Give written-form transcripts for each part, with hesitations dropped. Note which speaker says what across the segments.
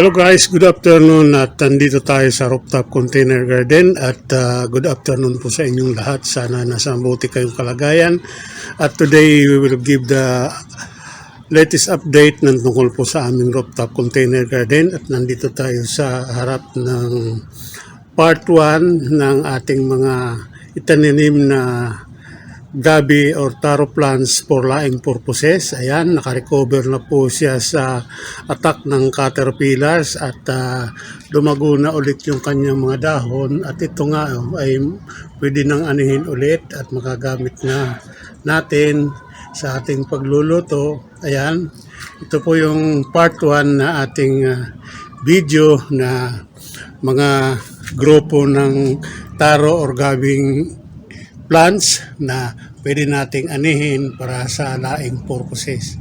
Speaker 1: Hello guys, good afternoon at nandito tayo sa rooftop container garden at good afternoon po sa inyong lahat. Sana nasa mabuti kayong kalagayan at today we will give the latest update ng tungkol po sa aming rooftop container garden at nandito tayo sa harap ng part 1 ng ating mga itaninim na gabi or taro plants for laing purposes. Ayan, nakarecover na po siya sa attack ng caterpillars at lumago na ulit yung kanyang mga dahon at ito nga ay pwede nang anihin ulit at magagamit na natin sa ating pagluluto. Ayan, ito po yung part 1 na ating video na mga grupo ng taro or gabing plants na pwede nating anihin para sa laing purposes.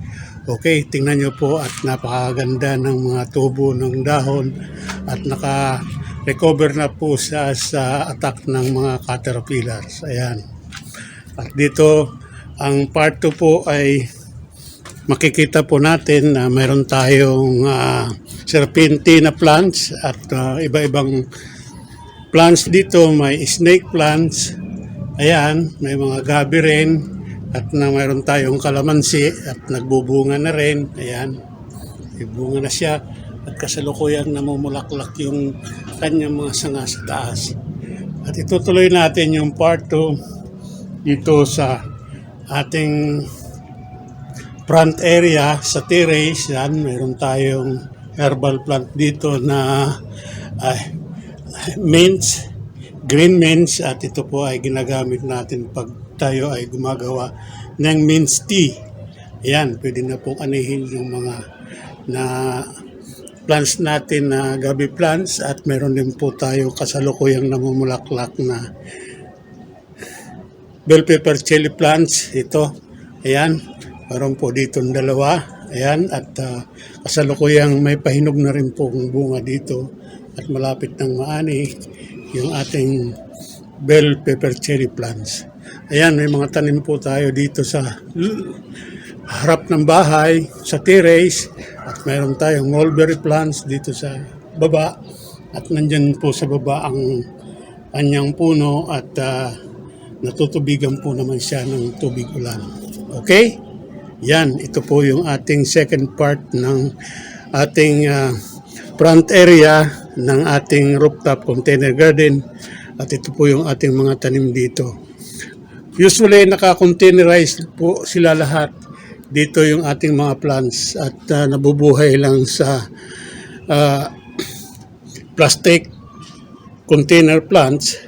Speaker 1: Okay, tingnan nyo po at napakaganda ng mga tubo ng dahon at naka-recover na po siya sa attack ng mga caterpillars. Ayan. At dito, ang part 2 po ay makikita po natin na mayroon tayong serpentina plants at iba-ibang plants dito. May snake plants. Ayan, may mga gabi rin at mayroon tayong kalamansi at nagbubunga na rin. Ayan, nagbunga na siya at kasalukuyang namumulaklak yung kanyang mga sanga sa taas. At itutuloy natin yung part 2 dito sa ating front area sa terrace. Yan, mayroon tayong herbal plant dito na mint, green mints at ito po ay ginagamit natin pag tayo ay gumagawa ng mint tea. Ayan, pwede na pong anihin yung mga na plants natin na gabi plants at meron din po tayo kasalukuyang namumulaklak na bell pepper chili plants. Ito, ayan, meron po dito dalawa. Ayan, at kasalukuyang may pahinog na rin po ang bunga dito at malapit ng maani yung ating bell pepper cherry plants. Ayan, may mga tanim po tayo dito sa harap ng bahay, sa terrace, at mayroon tayong mulberry plants dito sa baba at nandyan po sa baba ang kanyang puno at natutubigan po naman siya ng tubig ulan. Okay? Yan, ito po yung ating second part ng ating front area ng ating rooftop container garden at ito po yung ating mga tanim dito. Usually naka-containerize po sila lahat. Dito yung ating mga plants at nabubuhay lang sa plastic container plants.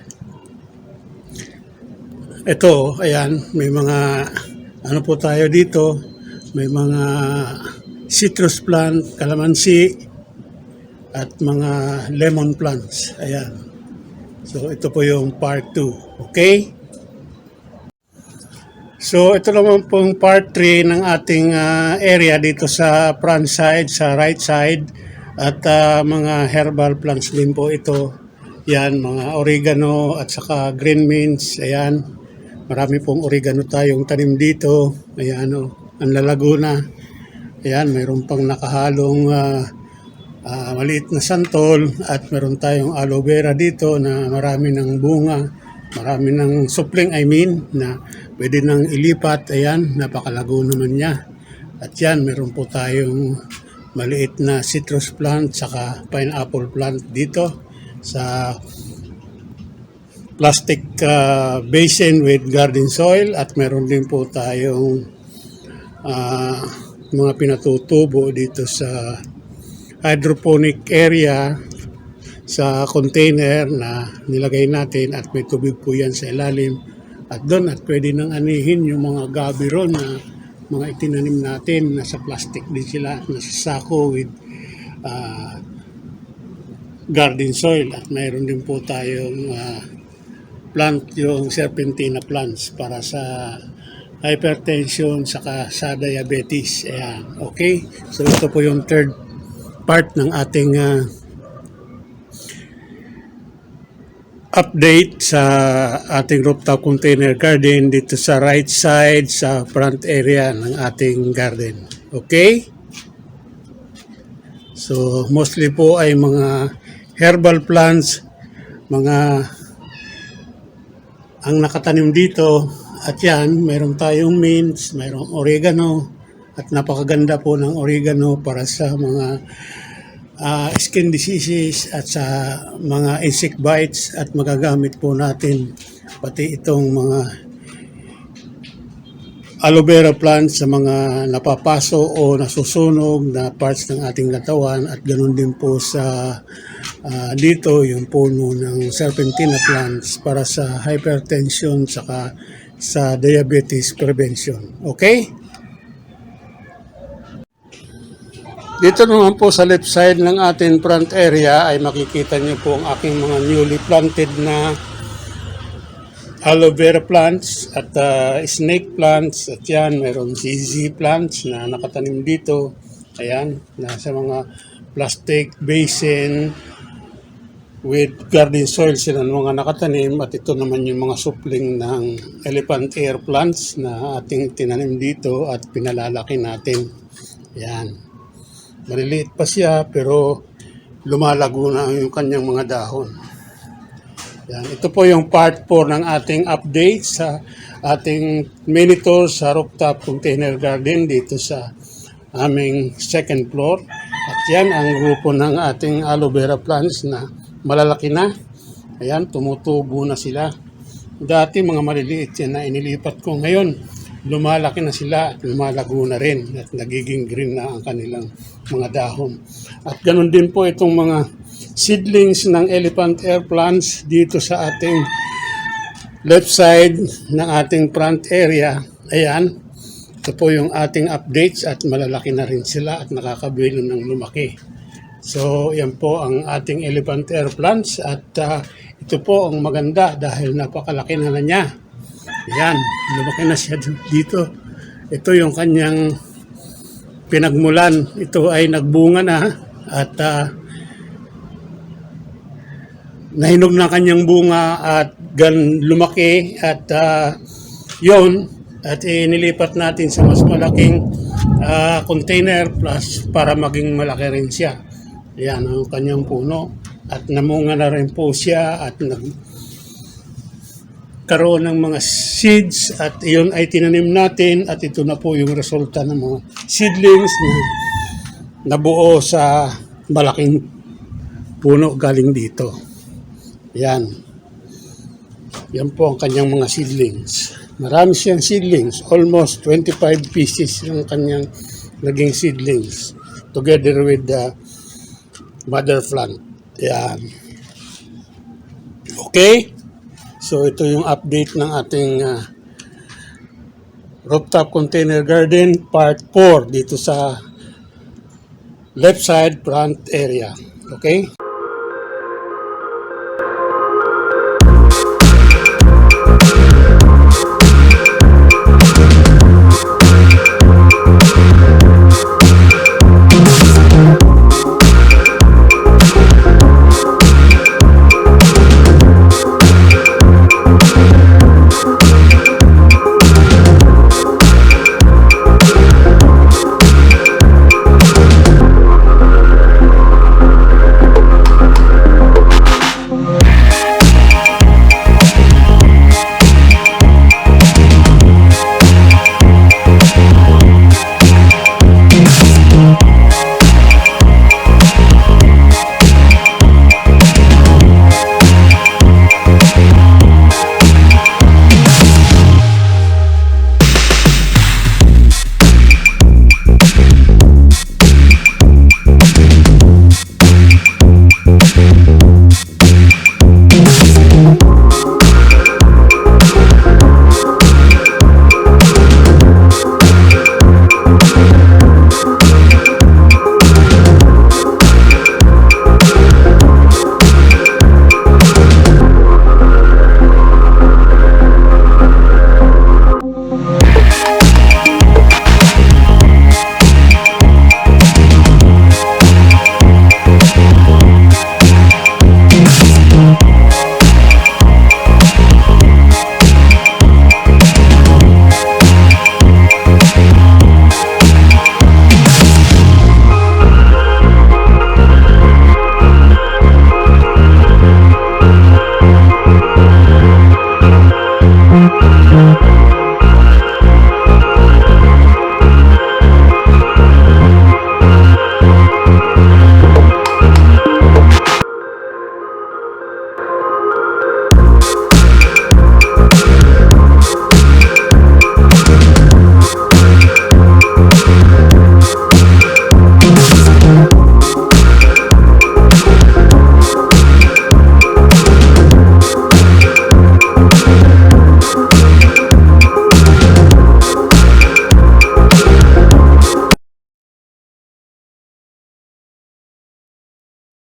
Speaker 1: Ito, ayan, may mga ano po tayo dito, may mga citrus plant, kalamansi, at mga lemon plants. Ayan. So, ito po yung part 2. Okay? So, ito naman pong part 3 ng ating area dito sa front side, sa right side. At mga herbal plants din po ito. Yan, mga oregano at saka green mints. Ayan. Marami pong oregano tayong tanim dito. Ayan, ang lalago na. Ayan, mayroon pang nakahalong maliit na santol at meron tayong aloe vera dito na marami ng bunga, marami ng supling na pwede nang ilipat. Ayan, napakalago naman niya. At yan, meron po tayong maliit na citrus plant saka pineapple plant dito sa plastic basin with garden soil at meron din po tayong mga pinatutubo dito sa hydroponic area sa container na nilagay natin at may tubig po yan sa ilalim at doon at pwede nang anihin yung mga gabi ron na mga itinanim natin. Nasa plastic din sila, nasa sako with garden soil at mayroon din po tayong plant yung serpentina plants para sa hypertension saka sa diabetes. Ayan, okay, so ito po yung third part ng ating update sa ating rooftop container garden dito sa right side sa front area ng ating garden. Okay? So mostly po ay mga herbal plants, mga ang nakatanim dito. At yan, meron tayong mint, mayroong oregano, at napakaganda po ng oregano para sa mga skin diseases at sa mga insect bites, at magagamit po natin pati itong mga aloe vera plants sa mga napapaso o nasusunog na parts ng ating katawan, at ganoon din po sa dito yung puno ng serpentina plants para sa hypertension saka sa diabetes prevention. Okay? Dito naman po sa left side ng ating front area ay makikita niyo po ang aking mga newly planted na aloe vera plants at snake plants. At yan, mayroong ZZ plants na nakatanim dito. Ayan, nasa mga plastic basin with garden soil sila mga nakatanim. At ito naman yung mga supling ng elephant ear plants na ating tinanim dito at pinalalaki natin. Ayan. Maliliit pa siya pero lumalago na yung kanyang mga dahon. Yan. Ito po yung part 4 ng ating update sa ating mini tour sa rooftop container garden dito sa aming second floor. At yan ang grupo ng ating aloe vera plants na malalaki na. Ayan, tumutubo na sila. Dati mga maliliit yan na inilipat ko. Ngayon, lumalaki na sila at lumalago na rin at nagiging green na ang kanilang mga dahon. At ganun din po itong mga seedlings ng elephant ear plants dito sa ating left side ng ating front area. Ayan, ito po yung ating updates at malalaki na rin sila at nakakabilo ng lumaki. So, yan po ang ating elephant ear plants at ito po ang maganda dahil napakalaki na niya. Yan, lumaki na siya dito. Ito yung kanyang pinagmulan. Ito ay nagbunga na at nahinog na kanyang bunga at lumaki at yon at inilipat natin sa mas malaking container plus para maging malaki rin siya. Yan ang kanyang puno at namunga na rin po siya at karoon ng mga seeds at iyon ay tinanim natin at ito na po yung resulta ng mga seedlings na nabuo sa malaking puno galing dito. Yan. Yan po ang kanyang mga seedlings. Marami siyang seedlings. Almost 25 pieces yung kanyang naging seedlings together with the mother plant. Yan. Okay? So ito yung update ng ating rooftop container garden part 4 dito sa left side front area. Okay?